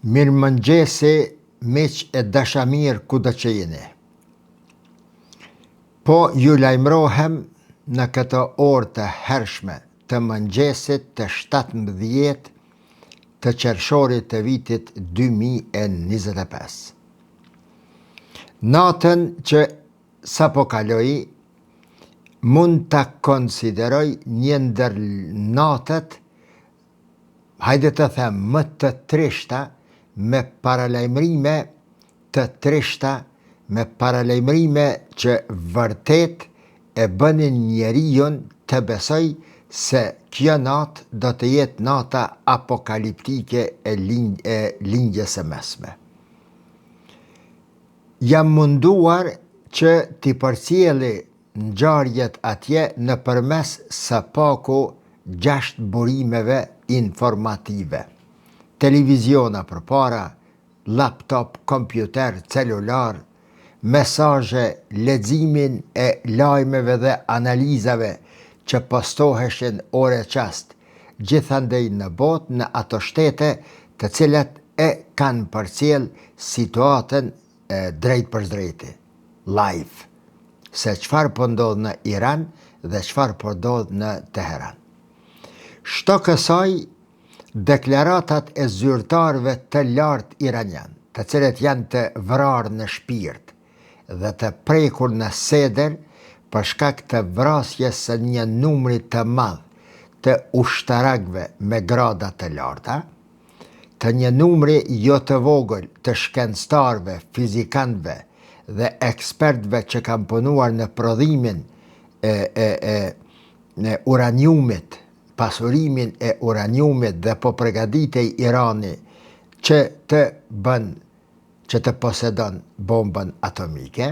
Mirëmëngjesi, miq e dashamir kudo që jeni. Po ju lajmërohem në këtë orë të hershme të mëngjesit të 17 të qershorit të vitit 2025. Natën që sapo kaloi mund ta konsideroj një ndër natët, hajde të them, më të trishta, me paralajmërime të trishta, me paralajmërime që vërtet e bënin njeriun të besoj se kjo natë do të jetë nata apokaliptike e lindjes së mesme. Jam munduar që t'i përcjelli ngjarjet atje nëpërmes së paku 6 burimeve informative. Televiziona përpara, laptop, kompjuter, celular, mesazhe, leximin e lajmeve dhe analizave që postoheshin ore qast, gjithandej në botë, në ato shtete të cilat e kanë përcjell situatën drejt për drejti, live, se çfarë po ndodh në Iran dhe çfarë po ndodh në Teheran. Shto kësaj, deklaratat e zyrtarëve të lartë iranian, të cilët janë të vrarë në shpirt dhe të prekur në seder për shkak të vrasjes së një numri të madh të ushtarakëve me grada të larta, të një numri jo të vogël të shkencëtarëve, fizikanëve dhe ekspertëve që kanë punuar në prodhimin e uraniumit, pasurimin e uraniumit dhe po përgatitej Irani që të posedon bombën atomike.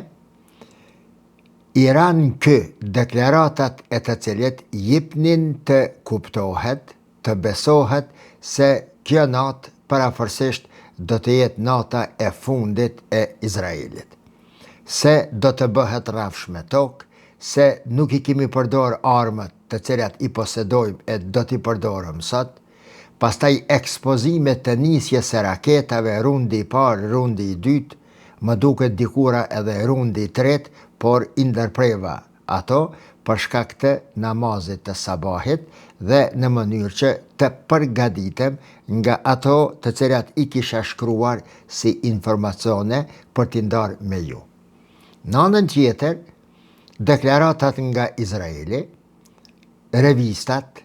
Iran kë deklaratat e të cilet jepnin të kuptohet, të besohet se kjo natë parafërsisht do të jetë nata e fundit e Izraelit. Se do të bëhet rrafsh me tokë, se nuk I kemi përdor armët të cilat I posedojmë e do t'i përdorëm sot, pastaj ekspozimet të nisjes së raketave, rundi I parë, rundi I dytë, më duket dikura edhe rundi I tretë, por I ndërpreva ato për shkak të namazit të sabahit dhe në mënyrë që të përgatitem nga ato të cilat I kisha shkruar si informacione për t'i ndarë me ju. Në anën tjetër, deklaratat nga Izraeli, revistat,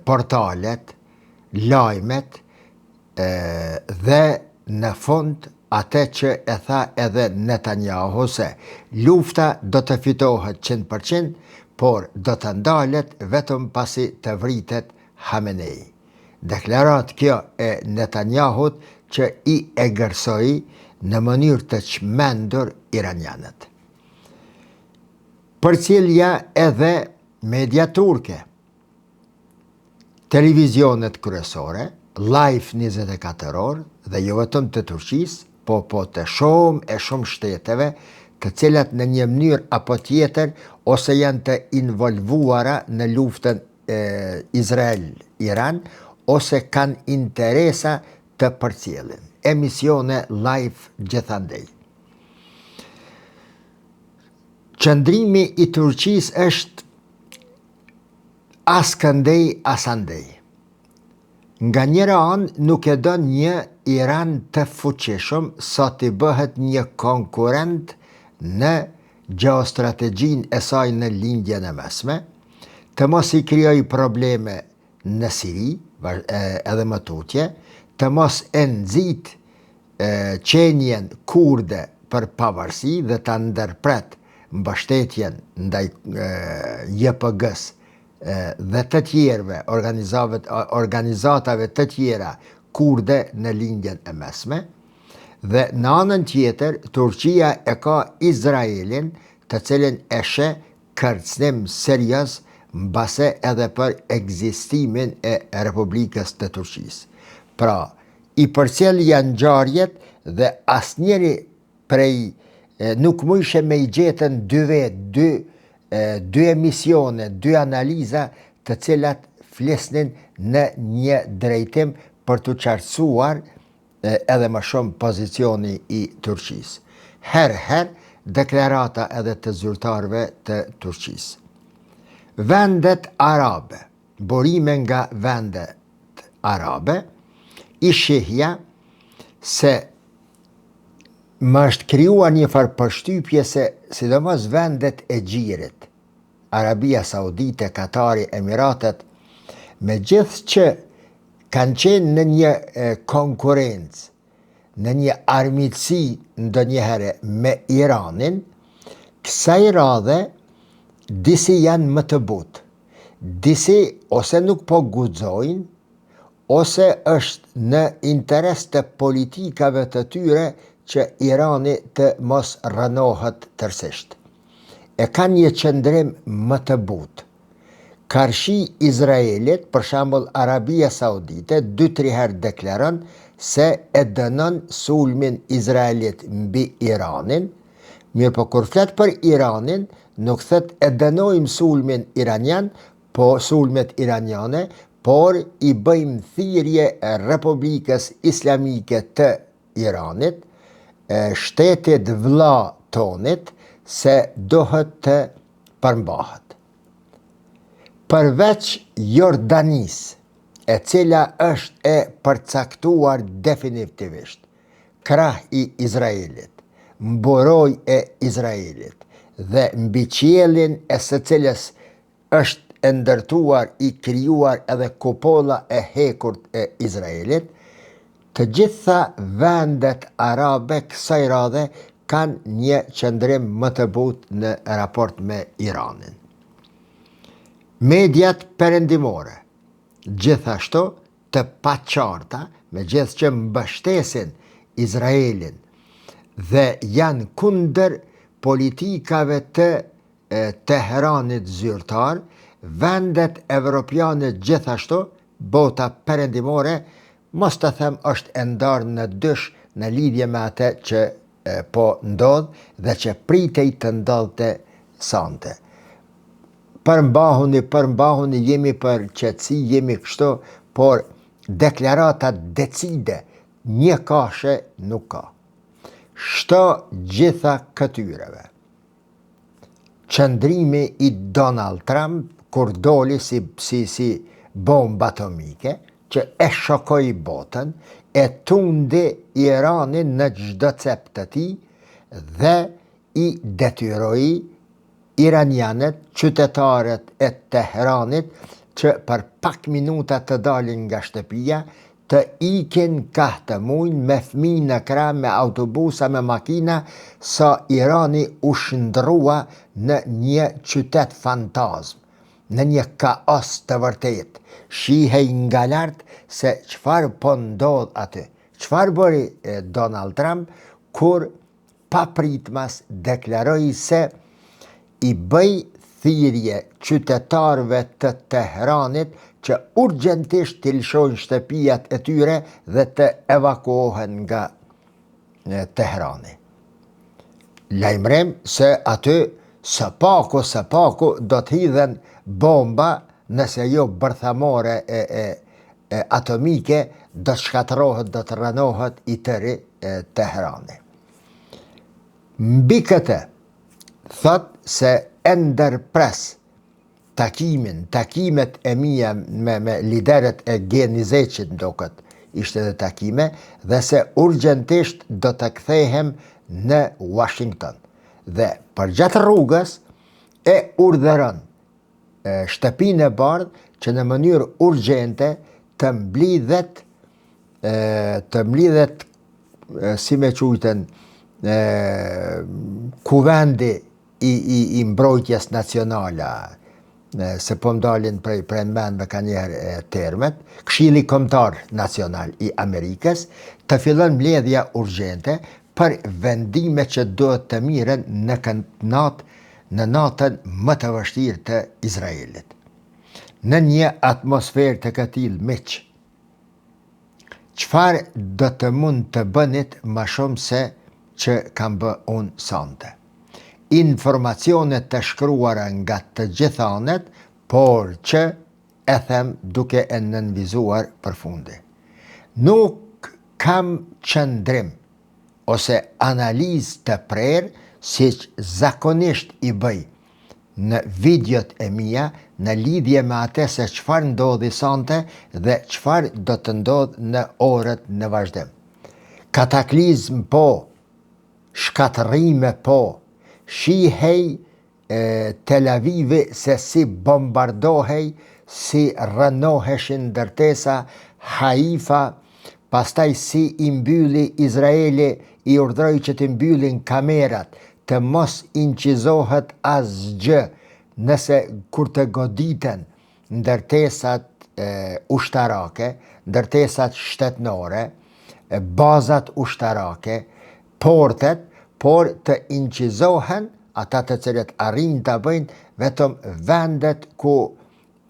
portalet, lajmet dhe në fund atë që e tha edhe Netanyahu se lufta do të fitohet 100%, por do të ndalet vetëm pasi të vritet Hamenei. Deklarat kjo e Netanyahut që I egërsoi në mënyrë të çmendur iranianët. Përcjellja edhe media turke, televizionet kryesore, live 24 orë dhe jo vetëm të Turqisë, po të shumë shteteve, të cilat në një mënyrë apo tjetër ose janë të involvuara në luftën Izrael-Iran ose kanë interesa të përcjellin. Emisione live gjithandej. Qëndrimi I Turqisë është askëndej asandej. Nga njëra anë nuk e don një Iran të fuqishëm sa t'i bëhet një konkurrent në gjeostrategjinë e saj në lindjen e mesme, të mos I krijojë probleme në Siri, edhe më tutje, të mos e nxit qenien kurde për pavarësi dhe ta ndërpret mbështetjen ndaj JPG-s dhe të tjerëve, organizatave të tjera kurde në lindjen e mesme, dhe në anën tjetër, Turqia e ka Izraelin, të cilin e sheh kërcënim serioz mbase edhe për ekzistimin e Republikës të Turqisë. Pra, I përcjell janë ngjarjet dhe asnjëri prej nuk mujshe me I gjetën dy emisione, dy analiza të cilat flisnin në një drejtim për të qartësuar edhe më shumë pozicioni i Turqisë. Herë deklarata edhe të zyrtarëve të Turqisë. Vendet arabe, burime nga vendet arabe, i shihja se më është krijuar një farë përshtypje se sidomos vendet e gjirit, Arabia Saudite, Katari, Emiratet, megjithëse që kanë qenë në një konkurrencë, në një armiqësi ndonjëherë me Iranin, kësaj radhe disi janë më të butë. Disi ose nuk po guxojnë, ose është në interes të politikave të tyre që Irani të mos rënohet tërësisht. E kanë një qëndrim më të butë. Karshi Izraelit, për shembull Arabia Saudite, 2-3 herë deklaron se e dënon sulmin Izraelit mbi Iranin, mirë po kur flet për Iranin, nuk thet e dënojmë sulmin iranian, po sulmet iraniane, por i bëjmë thirrje Republikës Islamike të Iranit, shtetit vëlla tonit, se dohet të përmbahet. Përveç Jordanisë, e cila është e përcaktuar definitivisht, krah i Izraelit, mburoj e Izraelit dhe mbi qiellin e së cilës është e ndërtuar, i krijuar edhe kupolla e hekurt e Izraelit, të gjitha vendet arabe kësaj radhe kanë një qëndrim më të butë në raport me Iranin. Mediat perëndimore, gjithashtu të paqarta, megjithëse që mbështesin Izraelin dhe janë kundër politikave të Teheranit zyrtar, vendet evropiane gjithashtu, bota perëndimore, mos të them është e ndarë në dysh në lidhje me atë që po ndodh dhe që pritej të ndodhte sante. Përmbahuni, jemi për qetësi, jemi kështu, por deklarata decide, një kashe nuk ka. Shto gjitha këtyreve. Qëndrimi i Donald Trump, kur doli si bombë atomike, që e shokoi botën, e tundi Iranin në çdo cep të tij dhe i detyroi iranianët, qytetarët e Teheranit, që për pak minuta të dalin nga shtëpia, të ikin 4 muaj me fëmijë në krah, me autobusa, me makina, sa Irani u shndrua në një qytet fantazm, në një kaos të vërtet. Shihej nga lart se çfarë po ndodh aty. Çfarë bëri Donald Trump kur papritmas deklaroi se i bëj thirrje qytetarëve të Teheranit që urgjentisht të lëshojnë shtëpijat e tyre dhe të evakuohen nga Teherani. Lajmërim se aty së paku do të hidhen bomba, nëse jo bërthamore e atomike, do të shkatërrohet, do të rënohet i tëri Teherani. Mbi këtë, thot se e ndërpres takimet e mia me liderët e G20 ndoket, ishte dhe takime, dhe se urgjentisht do të kthehem në Washington. Dhe përgjatë rrugës e urdhëron shtëpinë e bardhë që në mënyrë urgjente të mblidhet, si me quajten, kuvendi i mbrojtjes nacionale, se po mdalin prej mendve ka njerë termet, Këshilli Kombëtar Nacional i Amerikës, të fillon mbledhja urgjente për vendime që duhet të miren në natën më të vështirë të Izraelit. Në një atmosferë të këtij miq, çfarë do të mund të bënit më shumë se që kam bë unë sante? Informacionet të shkruara nga të gjitha anët, por që e them duke e nënvizuar përfundi. Nuk kam qëndrim ose analizë të prerë si që zakonisht i bëj në videot e mia në lidhje me atë se çfarë ndodhi sonte dhe çfarë do të ndodhë në orët në vazhdim. Kataklizm po, shkatërrime po, shihej Tel Avivi se si bombardohej, si rënoheshin ndërtesa, Haifa, pastaj si i mbylli Izraeli, i urdhroi që të mbyllin kamerat, të mos incizohet asgjë nëse kur të goditen ndërtesat ushtarake, ndërtesat shtetnore, bazat ushtarake, portet, por të incizohen ata të cilët arrin të bëjnë vetëm vendet ku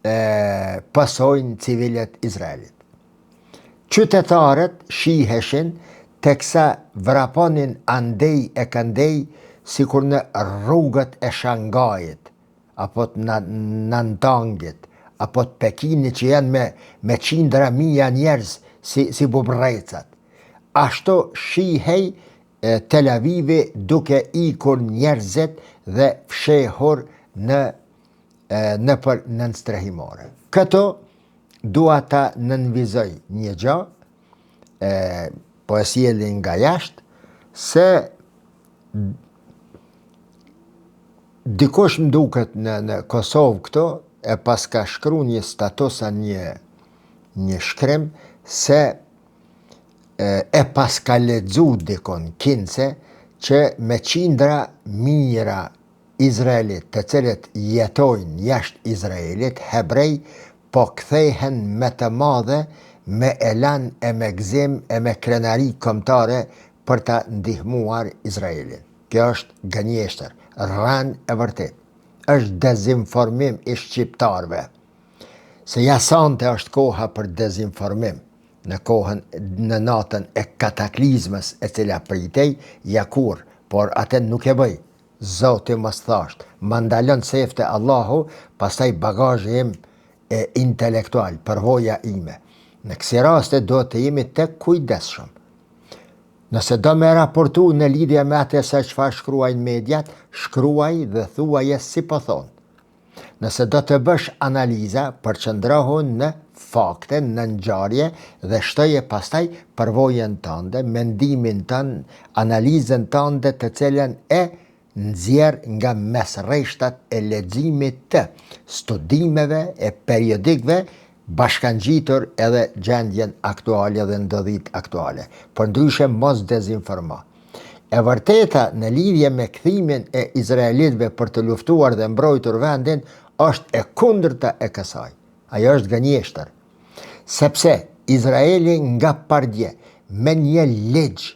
pasojnë civilet Izraelit. Qytetarët shiheshin teksa vraponin andej e këndej sikur në rrugët e Shangajit, apo të Nantangit, apo të Pekinit që janë me qindra mija njerëz si bubrecat. Ashtu shihej Tel Avivi duke ikur njerëzit dhe fshehur nëpër nënstrehimore. Këto dua ta nënvizoj një gjë, po e sjellin nga jashtë, se dikush më duket në Kosovë këto, e pas ka shkru një statusa një shkrim, se e pas ka lexu dikon kinse që me qindra mijëra Izraelit të cilët jetojnë jashtë Izraelit, hebrej, po kthehen me të madhe, me elan e me gzim e me krenari kombëtare për ta ndihmuar Izraelin. Kjo është gënjeshtër, rran e vërtet. Është dezinformim i shqiptarëve. Se jasante është koha për dezinformim. Në natën e kataklizmës e cila pritej, jakur, por atë nuk e bëj. Zoti mos thasht, ma ndalon sefte Allahu, pastaj bagazhi im intelektual, përvoja ime. Në kësi raste do të jemi tek kujdesshëm. Nëse do me raportu në lidhje me atë se çfarë shkruajnë mediat, shkruaj dhe thuaje si po thonë. Nëse do të bësh analiza, përqëndrohu në fakte, në ngjarje dhe shtoje pastaj përvojën tënde, mendimin tënd, analizën tënde të cilën e nxjerr nga mesrreshtat e leximit të studimeve e periodikëve, bashkangjitur edhe gjendjen aktuale dhe ndodhit aktuale. Por ndryshe mos dezinformo. E vërteta në lidhje me kthimin e izraelitëve për të luftuar dhe mbrojtur vendin është e kundërta e kësaj. Ajo është gënjeshtër. Sepse Izraeli nga pardje me një ligj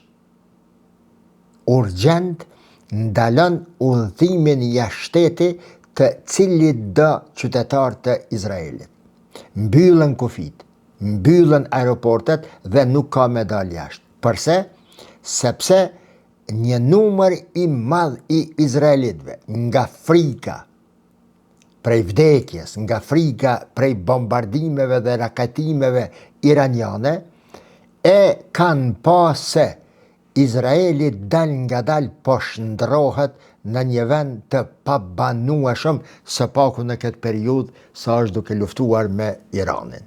urgjent ndalon udhëtimin jashtë shtetit të cilit do qytetar të Izraelit. Mbyllën kufit, mbyllën aeroportet dhe nuk ka me dal jashtë. Përse? Sepse një numër i madh i izraelitëve nga frika prej vdekjes, nga frika prej bombardimeve dhe raketimeve iraniane, e kanë pas se Izraeli dal nga dal po shndrohet në një vend të pabanueshëm, së paku në këtë periudhë sa është duke luftuar me Iranin.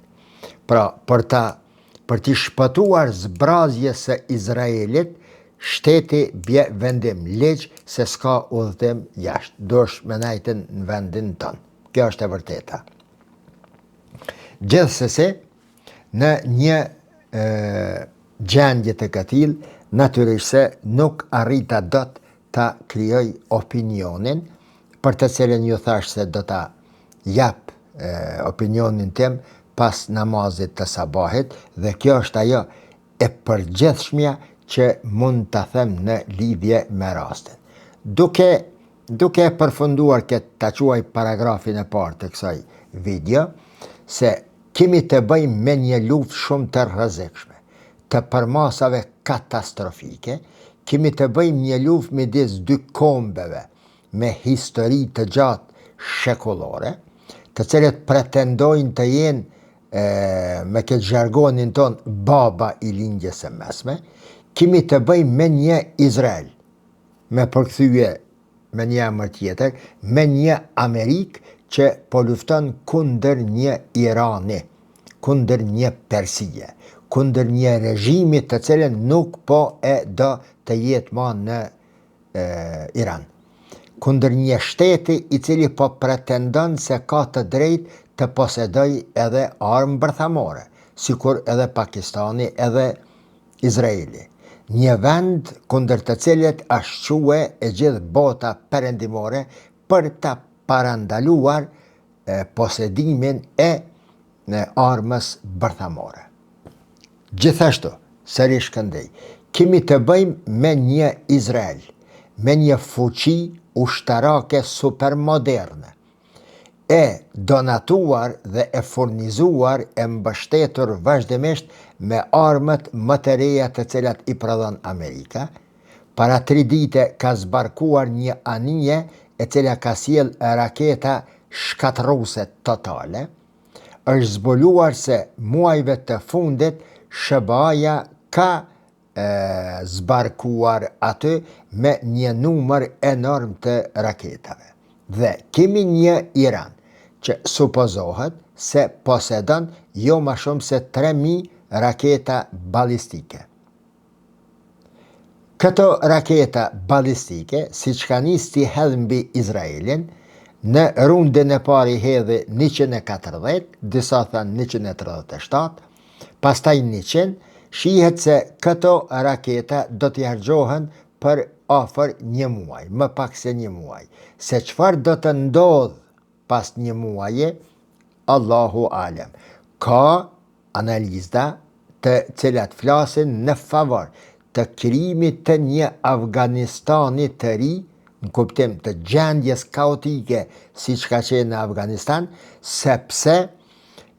Pra, për t'i shpëtuar zbrazjes së Izraelit, shteti bje vendim ligj se s'ka udhëtim jashtë, dush me nejten në vendin tënë. Kjo është e vërteta. Gjithsesi, në një gjendje të këtil, natyrisht se nuk arrita dot ta krijoj opinionin, për të cilën ju thash se do ta jap opinionin tim pas namazit të sabahit, dhe kjo është ajo e përgjithshmja që mund të them në lidhje me rastin. Duke përfunduar këtë ta quaj paragrafin e parë të kësaj video, se kemi të bëjmë me një luftë shumë të rrezikshme, të përmasave katastrofike, kemi të bëjmë një luftë midis dy kombeve me histori të gjatë shekullore, të cilët pretendojnë të jenë me këtë zhargonin ton baba i lindjes së mesme, kemi të bëjmë me një Izrael, me përkthyje me një emër tjetër, me një Amerikë që po lufton kundër një Irani, kundër një Persie, kundër një regjimi të cilën nuk po e do të jetë më në Iran, kundër një shteti i cili po pretendon se ka të drejtë të posedoj edhe armë bërthamore, sikur edhe Pakistani edhe Izraeli. Një vend kundër të cilit është quhe e gjithë bota perëndimore për të parandaluar posedimin e armës bërthamore. Gjithashtu, sërish këndej, kemi të bëjmë me një Izrael, me një fuqi ushtarake supermoderne, e donatuar dhe e furnizuar e mbështetur vazhdimisht me armët më të reja të cilat i prodhon Amerika. Para 3 dite ka zbarkuar një anije e cila ka sjell raketa shkatërruese totale. Është zbuluar se muajve të fundit SBA-ja ka zbarkuar aty me një numër enorm të raketave. Dhe kemi një Iran që supozohet se posedon jo më shumë se 3.000 raketa balistike. Këto raketa balistike, si që ka nis t'i hedh mbi Izraelin, në rundin e parë i hedhi 140, disa thënë 137, pastaj 100, shihet se këto raketa do t'i harxhohen për afër një muaj, më pak se një muaj. Se çfarë do të ndodh pas një muaje, Allahu alem. Ka analiza të cilat flasin në favor të krijimit të një Afganistani të ri, në kuptim të gjendjes kaotike si që ka qenë në Afganistan, sepse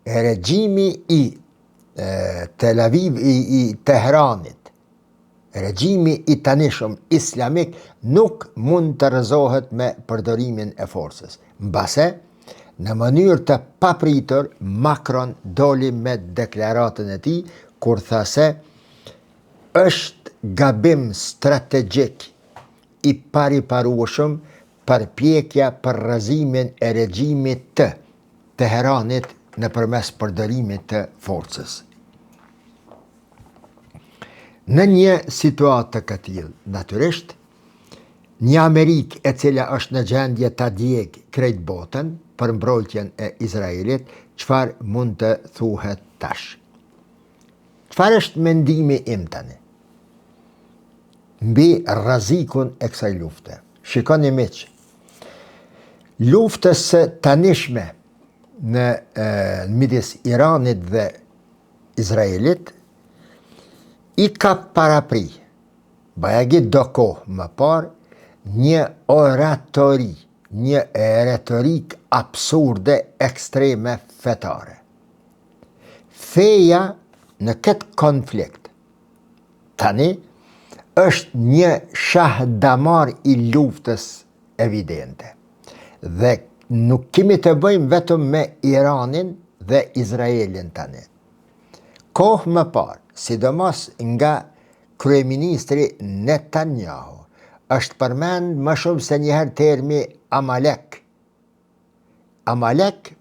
regjimi i Tel Aviv i Teheranit, regjimi i tanishëm islamik nuk mund të rrezohet me përdorimin e forcës. Mbase, në mënyrë të papritur, Macron doli me deklaratën e tij kur tha se është gabim strategjik i pariparueshëm përpjekja për rrëzimin e regjimit të Teheranit nëpërmes përdorimit të forcës. Në një situatë të këtillë, natyrisht, një Amerikë e cila është në gjendje ta djegë krejt botën për mbrojtjen e Izraelit, çfarë mund të thuhet tash? Çfarë është mendimi im tani mbi rrezikun e kësaj lufte? Shikoni miq, luftës së tanishme në midis Iranit dhe Izraelit i ka parapri, bajagi do kohë më parë, një oratori, një retorik absurde, ekstreme fetare. Feja në këtë konflikt tani është një shahdamar i luftës evidente. Dhe nuk kemi të bëjmë vetëm me Iranin dhe Izraelin tani. Kohë më parë, sidomos nga kryeministri Netanyahu, është përmend më shumë se njëherë termi Amalek. Amalek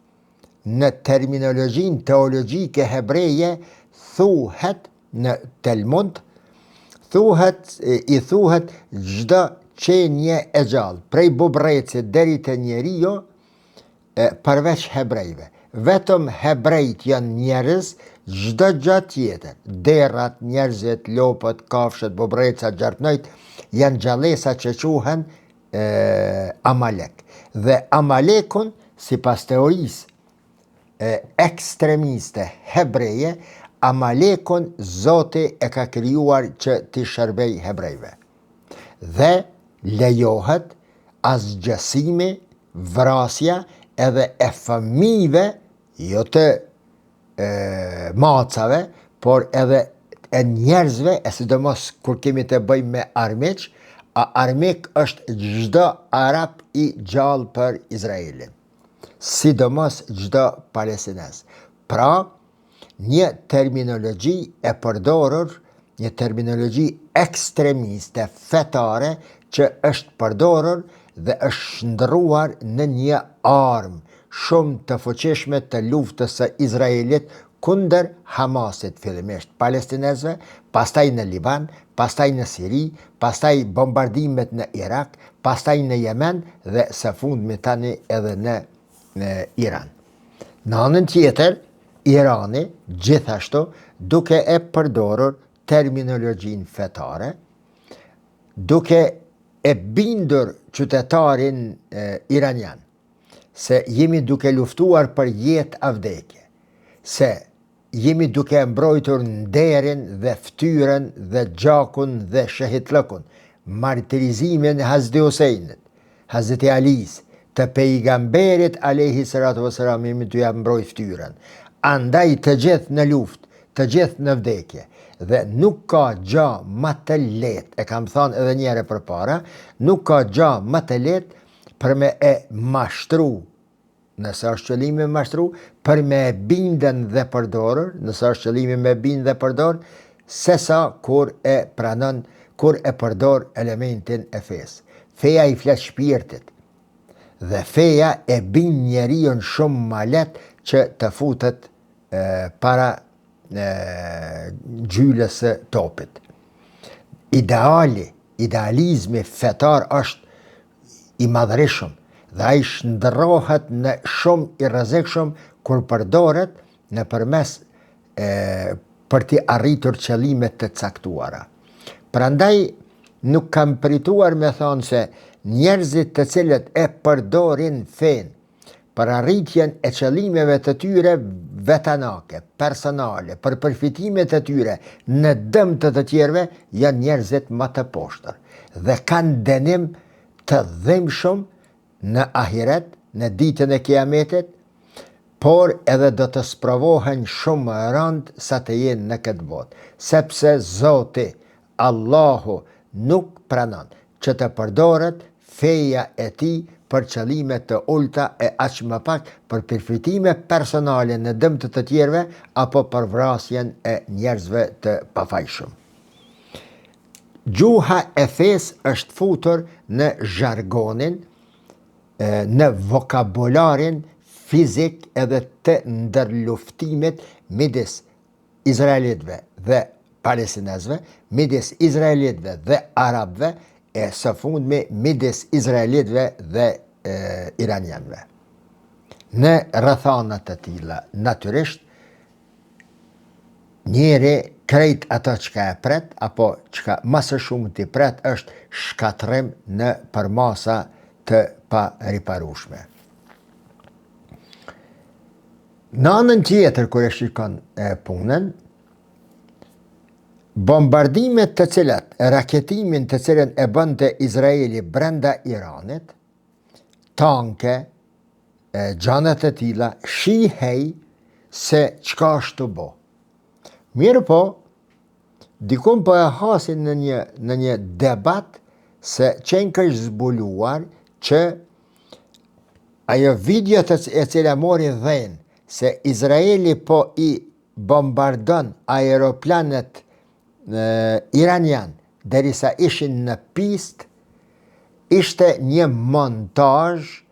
në terminologjinë teologjike hebreje thuhet në Talmud, i thuhet çdo qenie e gjallë, prej bubrecit deri te njeriu, përveç hebrejve. Vetëm hebrejt janë njerëz, çdo gjë tjetër, derrat, njerëzit, lopët, kafshët, bubrecat, gjarpnojt, janë gjallësa që quhen Amalek. Dhe Amalekun, sipas teorisë ekstremiste hebreje, Amalekun Zoti e ka krijuar që t'i shërbej hebrejve. Dhe lejohet asgjësimi, vrasja edhe e fëmijëve, jo të macave, por edhe e njerëzve, e sidomos kur kemi të bëjmë me armiq, armik është çdo arab i gjallë për Izraelin, sidomos çdo palestinez. Pra, një terminologji e përdorur, një terminologji ekstremiste, fetare, që është përdorur dhe është shndruar në një armë shumë të fuqishme të luftës së Izraelit kundër Hamasit, fillimisht palestinezëve, pastaj në Liban, pastaj në Siri, pastaj bombardimet në Irak, pastaj në Yemen dhe së fundmi tani edhe në Iran. Në anën tjetër, Irani gjithashtu duke e përdorur terminologjinë fetare, duke e bindur qytetarin iranian se jemi duke luftuar për jetë a vdekje, se jemi duke mbrojtur nderin dhe ftyrën dhe gjakun dhe shahidllëkun, martirizimin e Hazreti Husejnit, Hazreti Alis, të pejgamberit alayhi salatu wassalam, jemi duke mbrojtur ftyrën. Andaj të gjithë në luftë, të gjithë në vdekje. Dhe nuk ka gjë më të lehtë, e kam thënë edhe një herë përpara, nuk ka gjë më të lehtë për me e mashtru, nëse është qëllimi me mashtru, për me e bindën dhe përdorur, nëse është qëllimi me bindë dhe përdor, sesa kur e pranon, kur e përdor elementin e fesë. Feja i flet shpirtit dhe feja e bind njeriun shumë më lehtë që të futet para gjylës së topit. Idealizmi fetar është i madhërishëm dhe ai shndërrohet në shumë i rrezikshëm kur përdoret nëpërmes për të arritur qëllime të caktuara. Prandaj nuk kam prituar me thonë se njerëzit të cilët e përdorin fen për arritjen e qëllimeve të tyre vetanake, personale, për përfitimet e tyre në dëm të tjerëve, janë njerëzit më të poshtër dhe kanë dënim të dhimbshëm në ahiret, në ditën e kiametit, por edhe do të sprovohen shumë rënd sa të jenë në këtë botë, sepse Zoti, Allahu, nuk pranon që të përdoret feja e tij për qëllime të ulta e aq më pak për përfitime personale në dëm të tjerëve apo për vrasjen e njerëzve të pafajshëm. Gjuha e fesë është futur në zhargonin, në vokabularin fizik edhe të ndërluftimit midis izraelitëve dhe palestinezëve, midis izraelitëve dhe arabëve, e së fundmi midis izraelitëve dhe iranianëve. Në rrethana të tilla, natyrisht, njeri krejt ato çka e pret, apo çka më së shumti pret, është shkatrim në përmasa të pariparueshme. Në anën tjetër, kur e shikon punën, bombardimet të cilat, raketimin të cilën e bënte Izraeli brenda Iranit, tanke, gjanat e tilla, shihej se çka është të bo. Mirë po, dikun po e hasin në një debat se qenë kështë zbuluar që ajo video e cila mori dhenë se Izraeli po i bombardon aeroplanet iranian derisa ishin në pist, ishte një montazh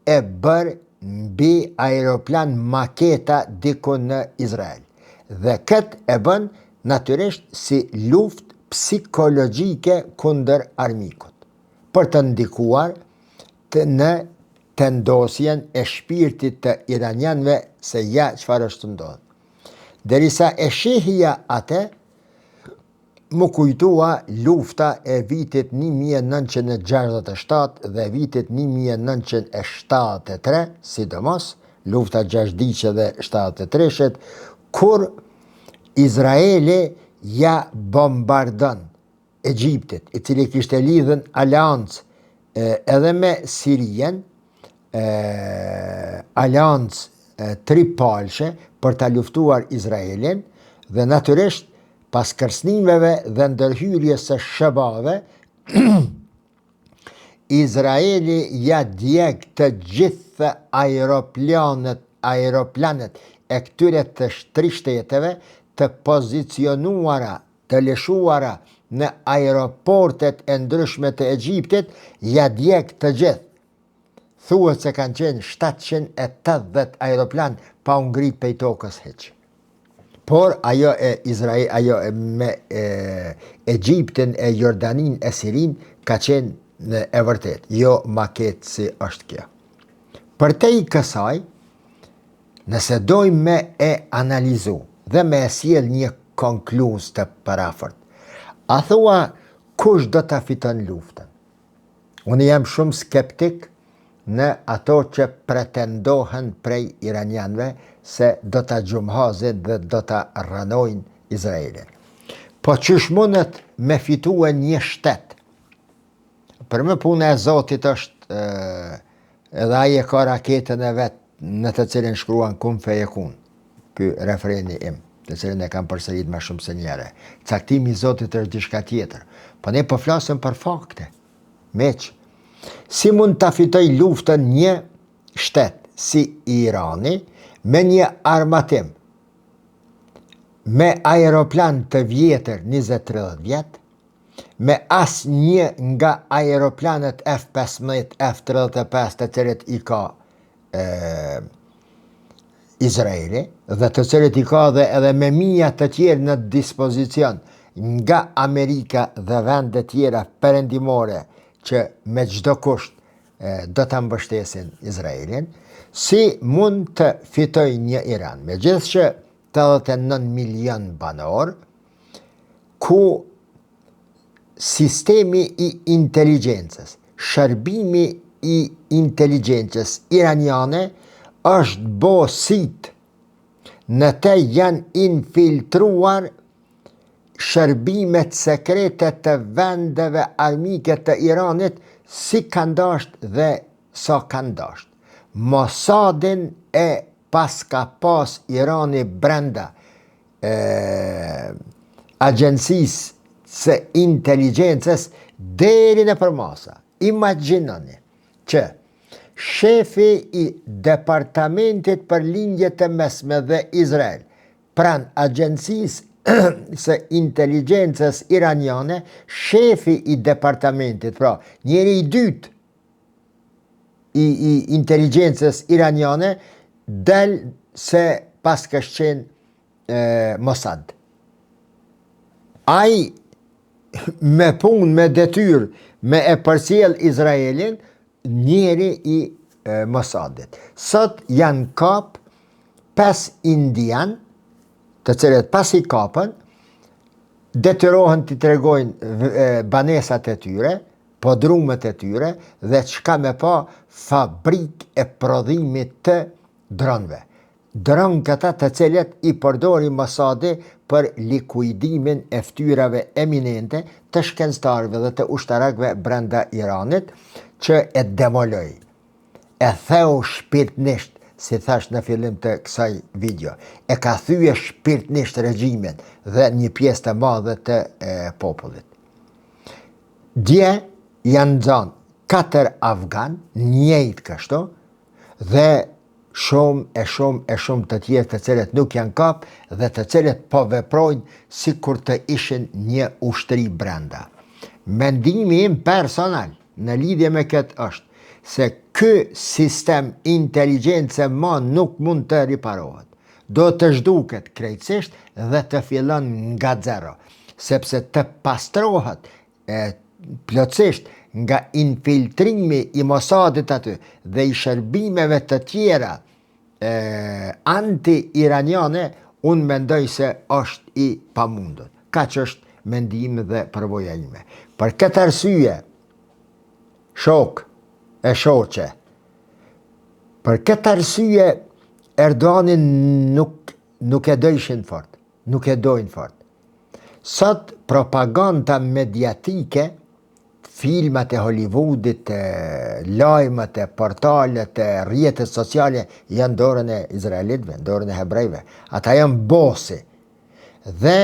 e bërë mbi aeroplan maketa diku në Izrael. Dhe këtë e bën natyrisht si luftë psikologjike kundër armikut, për të ndikuar në tendosjen e shpirtit të iranianëve se ja çfarë është ndodhur. Derisa e shihja atë, më kujtua lufta e vitit 1967 dhe vitit 1973, sidomos, lufta gjashdiqe dhe 73-shit, kur Izraeli ja bombardon Egjiptit, i cili kishte lidhën aleancë edhe me Sirien, aleancë tripalshe për ta luftuar Izraelin, dhe natyrisht pas kërcënimeve dhe ndërhyrjes së SHBA-ve, Izraeli ja djeg të gjithë aeroplanet e këtyre të 3 shteteve të pozicionuara, të lëshuara në aeroportet e ndryshme të Egjiptit, ja djeg të gjithë. Thuhet se kanë qenë 780 aeroplan pa u ngrit pej tokës hiç. Por ajo me Egjiptin, e Jordanin, e Sirin ka qenë e vërtet, jo maket si është kjo. Për te i kësaj, nëse dojmë me e analizu dhe me e sjell një konkluz të parafort, a thua kush do të fiton luftën? Unë jam shumë skeptik në ato që pretendohen prej iranianve se do të gjumhazin dhe do të rranojnë Izraelin. Po qysh mundet me fitue një shtet? Për më puna e Zotit është edhe aje ka raketën e vetë në të cilin shkruan kun fejekun, ky refereni im, të cilin e kam përsërit më shumë se njëre. Caktimi i Zotit është diçka tjetër, po ne po flasim për fakte, meq. Si mund të fitoj luftën një shtet si Irani me një armatim, me aeroplan të vjetër 20-30 vjet, me as një nga aeroplanet F-15, F-35 të cilët i ka Izraeli, dhe të cilët i ka dhe edhe me mija të tjerë në dispozicion nga Amerika dhe vende tjera perëndimore që me çdo kusht do të mbështesin Izraelin, si mund të fitoj një Iran, me gjithë që 89 milion banor, ku sistemi i inteligencës, shërbimi i inteligencës iraniane është bo sit, në te janë infiltruar shërbimet sekrete të vendeve armike të Iranit, si kanë dasht dhe sa kanë dasht. Mossadin e pas ka pas Irani brenda agjencisë së inteligencës deri në përmasa. Imagjinoni që shefi i departamentit për lindjet e mesme dhe Izrael pran agjencisë së inteligencës iraniane, shefi i departamentit, pra njeri i dytë i inteligencës iraniane, del se pas kështë qenë Mossad. Ai me punë, me detyr, me e përcjell Izraelin, njeri i Mossadit. Sot janë kap 5 indian, të cilët pas i kapën, detyrohen të tregojnë banesat e tyre, podrumet e tyre, dhe çka me pa fabrik e prodhimit të dronëve. Dronë këta të cilët i përdori Mossadi për likuidimin e ftyrave eminente të shkencëtarëve dhe të ushtarakëve brenda Iranit, që e demoloj, e theu shpirtnisht, si thash në fillim të kësaj video, e ka thye shpirtnisht regjimin dhe një pjesë të madhe të popullit. Dje janë nxanë 4 afgan, njëjtë kështu, dhe shumë të tjerë të cilët nuk janë kap dhe të cilët po veprojnë si kur të ishin një ushtri brenda. Mendimi im personal në lidhje me këtë është se ky sistem inteligjencë ma nuk mund të riparohet. Do të zhduket krejtësisht dhe të fillon nga zero, sepse të pastrohet plotësisht nga infiltrimi i Mossadit aty dhe i shërbimeve të tjera anti-iraniane, unë mendoj se është i pamundur. Kaq është mendimi dhe përvoja ime. Për këtë arsye, shok e shoqe, për këtë arsye Erdoganin nuk e dojshin fort, nuk e dojnë fort. Sot propaganda mediatike, filmat e Hollywoodit, lajmet e portalet, rrjetet sociale janë dorën e izraelitëve, dorën e hebrejve. Ata janë bosi. Dhe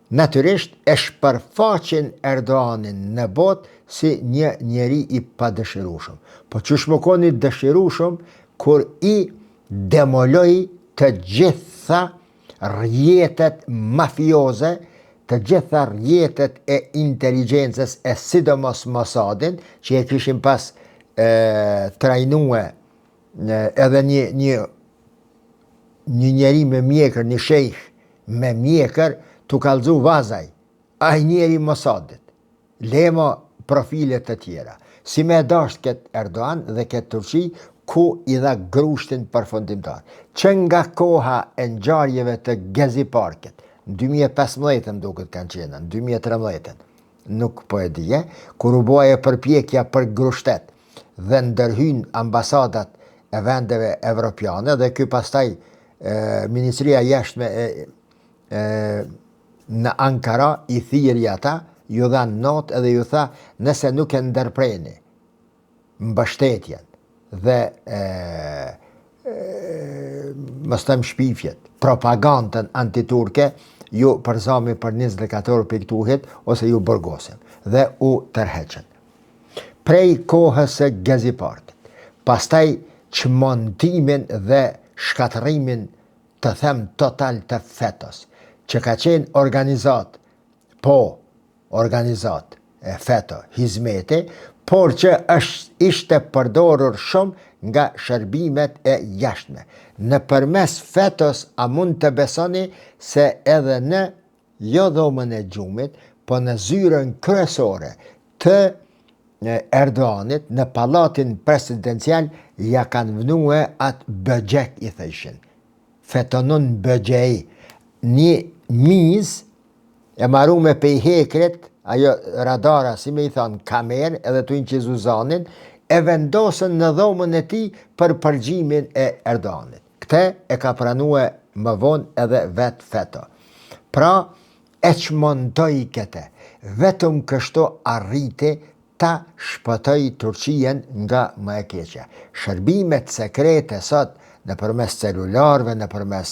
natyrisht e shpërfaqin Erdoganin në botë si një njeri i padëshirueshëm. Po çu shmokoni dëshirueshëm kur i demoloi të gjitha rjetet mafioze, të gjitha rjetet e inteligjencës e sidomos Mossadin, që e kishin pas trajnue edhe një njeri me mjekër, një shejh me mjekër, t'u kallzu vazaj, ai njeri Mossadit, lemo profilet të tjera. Si me dasht këtë Erdogan dhe këtë Turqi, ku i dha grushtin përfundimtar. Që nga koha e ngjarjeve të Gezi Parkit, në 2015 më duket kanë qenë, në 2013, nuk po e dije, kur u bua e përpjekja për grushtet dhe ndërhyn ambasadat e vendeve evropiane dhe ky pastaj Ministria Jashtme në Ankara i thiri ata, ju dha not edhe ju tha nëse nuk e ndërpreni mbështetjen dhe mos them shpifjet, propagandën antiturke, ju përzami për 24 orë piktuhet ose ju burgosen dhe u tërheqen. Prej kohës e Gezi Parkit, pastaj çmontimin dhe shkatërimin të them total të FETÖ-s, që ka qenë organizat e FETÖ, hizmeti, por që ishte përdorur shumë nga shërbimet e jashtme. Nëpërmes FETÖ-s a mund të besoni se edhe në jo dhomën e gjumit, po në zyrën kryesore të Erdoganit, në pallatin presidencial, ja kanë vënue atë bëgjek i thëshin. FETÖ-nun bëgjej, një miz e marume pe i hekret, ajo radara, si me i thonë, kamerë, edhe të inqizu zanin, e vendosën në dhomën e ti për përgjimin e Erdoganit. Këte e ka pranue më vonë edhe vetë FETÖ. Pra, e që montoj këte, vetëm kështu arriti ta shpëtoj Turqien nga më e keqja. Shërbimet sekrete sot në përmes celularve, në përmes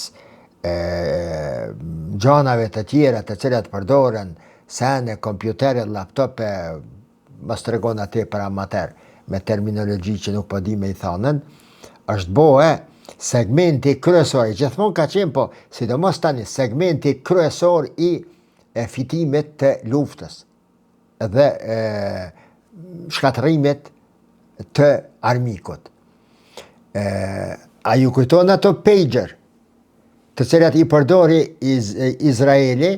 gjanave të tjera të cilat përdoren, sene, kompjutere, laptope, mos tregon atë për amater, me terminologji që nuk po di me i thanën, është bohe segmenti kryesor, gjithmonë ka qenë, po sidomos tani segmenti kryesor i fitimit të luftës dhe shkatërimit të armikut. A ju kujton ato pager, të cilat i përdori Izraeli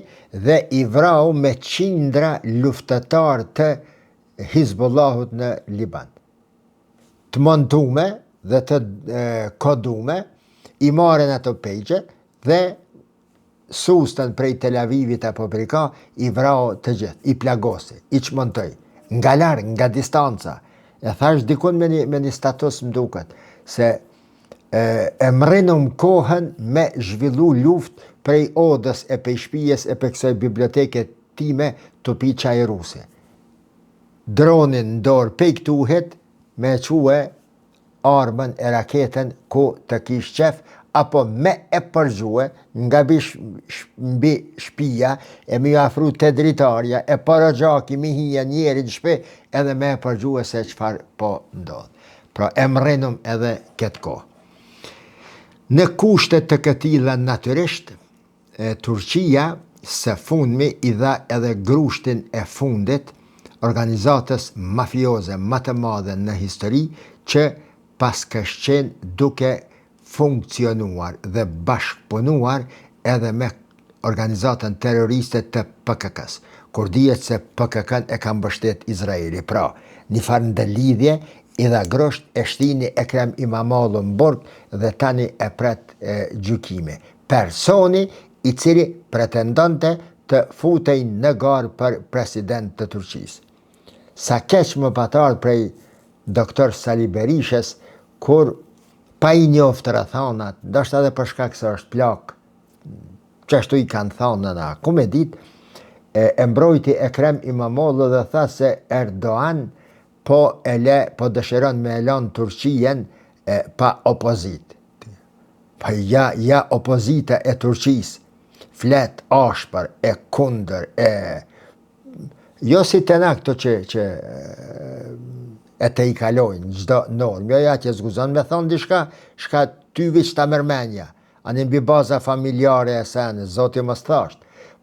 dhe i vrau me qindra luftëtar të Hizbullahut në Liban. Të montume dhe të kodume, i marren ato pager dhe sustën prej Tel Avivit apo Prika, i vrau të gjithë, i plagosi, i çmontoi, nga larg, nga distanca. E thash dikun me një status më duket, se e mrinëm kohën me zhvillu luft prej odës e pej shpijes e pej kësaj biblioteke time të pi qaj ruse. Dronin ndorë pej këtuhet me quhe armën e raketen ku të kish qef, apo me e përgjue nga mbi shpia e mi afru të dritarja e para gjaki mi hija njeri në shpe edhe me e përgjue se qëfar po ndodh. Pra e mrinëm edhe këtë kohë. Në kushtet të këtilla natyrisht, Turqia së fundmi i dha edhe grushtin e fundit organizatës mafioze më të madhe në histori që pas kështë qenë duke funksionuar dhe bashkëpunuar edhe me organizatën terroriste të PKK-s, kur dihet se PKK-n e ka mbështet Izraeli. Pra, një farë ndërlidhje i dha grosht, e shtini Ekrem İmamoğlu në burg dhe tani e pret gjykimi. Personi i cili pretendonte të futej në garë për president të Turqisë. Sa keq më patar prej doktor Sali Berishës, kur pa i njoftër a thonat, ndoshta edhe për shkak se është plak, qashtu i kanë thonë na, ku me dit, e mbrojti Ekrem İmamoğlu dhe tha se Erdogan po dëshiron me elan Turqien pa opozit. Pa ja opozita e Turqisë, flet ashpër, e kundër, jo si të na këto që e të i kalojnë gjdo normë, jo ja që zguzon me thonë dishka, shka ty viç ta mërmenja, anë mbi baza familjare e senë, zoti mos thasht.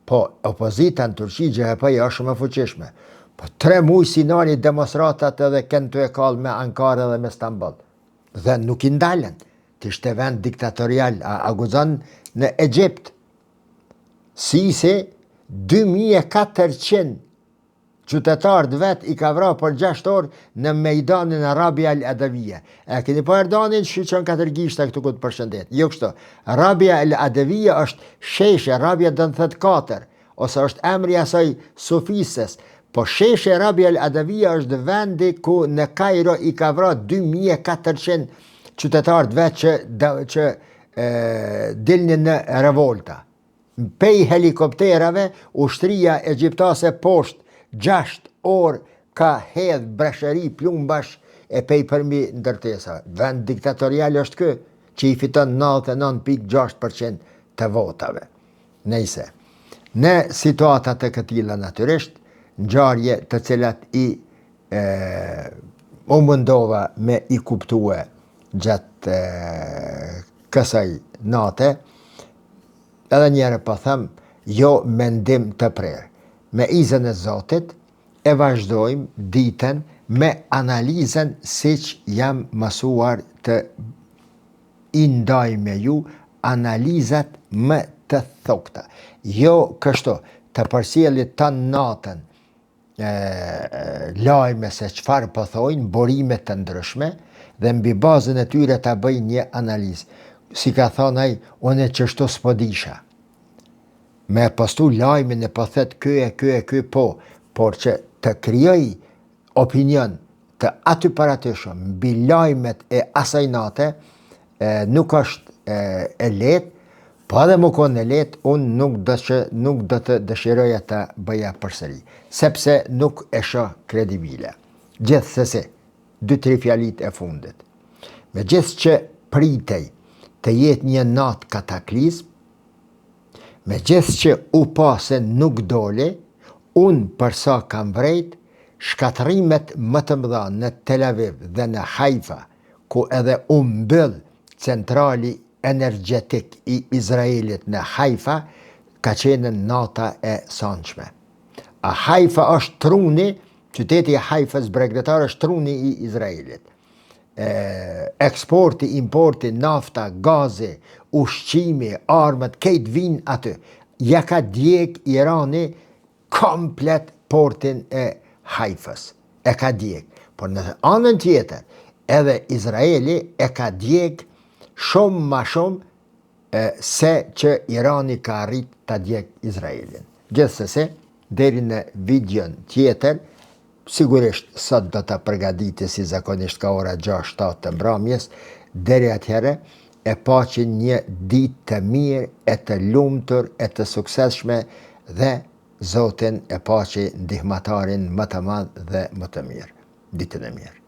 Po opozita në Turqi CHP-ja është shumë e fuqishme. Po 3 muaj si nani demonstratat edhe kënë të e kalë me Ankara dhe me Stamboll. Dhe nuk i ndalen. T'ishte vend diktatorial, a guzon në Egjipt. Sisi 2400 qytetarët vet i ka vrarë për 6 orë në mejdanin Rabia El Adawiyah. E keni po Erdoganin shqyqon 4 gishta këtu ku të përshëndet. Jo kështu. Rabia El Adawiyah është sheshe, Rabia dënë thët 4, ose është emri asaj sufises. Po sheshe Rabia El Adawiyah është vendi ku në Kairo i ka vrarë 2400 qytetarët vet që dilnin në revolta. Pej helikopterave, ushtria egjiptase poshtë 6 orë ka hedh breshëri plumbash e pej përmi ndërtesa. Vend diktatorial është kë, që i fiton 99.6% të votave. Nejse, në situatat e këtilla natyrisht, ngjarje të cilat u mundova me i kuptue gjatë kësaj nate, edhe njëre po them, jo mendim të prerë. Me izën e Zotit e vazhdojmë ditën me analizën siç jam mësuar të i ndaj me ju analizat më të thokta. Jo kështu, të përsjellit të natën lajme se çfarë po thojnë, burime të ndryshme, dhe mbi bazën e tyre ta bëj një analizë. Si ka thonë ai, unë çështo s'po disha. Me postu lajmin e po thet ky po, por që të krijoj opinion të aty paratyshëm mbi lajmet e asaj nate nuk është e lehtë, po edhe më konë e lehtë, unë nuk do të dëshiroja ta bëja përsëri, sepse nuk e shoh kredibile. Gjithsesi, 2-3 fjalit e fundit. Megjithëse që pritej të jetë një natë kataklizm, megjithëse që u pa se nuk dole, unë përsa kam vrejt, shkatrimet më të mëdha në Tel Aviv dhe në Haifa, ku edhe u mbyll centrali energjetik i Izraelit në Haifa, ka qenë nata e sonshme. A Haifa është truni, qyteti i Haifës bregdetar është truni i Izraelit. Eksporti, importi, nafta, gazi, ushqimi, armët, kejt vinë aty. Ja ka djeg Irani komplet portin e Haifës. E ka djeg. Por në anën tjetër, edhe Izraeli e ka djeg shumë ma shumë se që Irani ka arrit të djeg Izraelin. Gjithsesi, deri në videon tjetër, sigurisht sot do të përgaditi si zakonisht ka ora 6-7 të mbrëmjes, deri atëherë e paqin një ditë të mirë, e të lumtur, e të suksesshme dhe Zotin e paqi ndihmatarin më të madh dhe më të mirë. Ditën e mirë.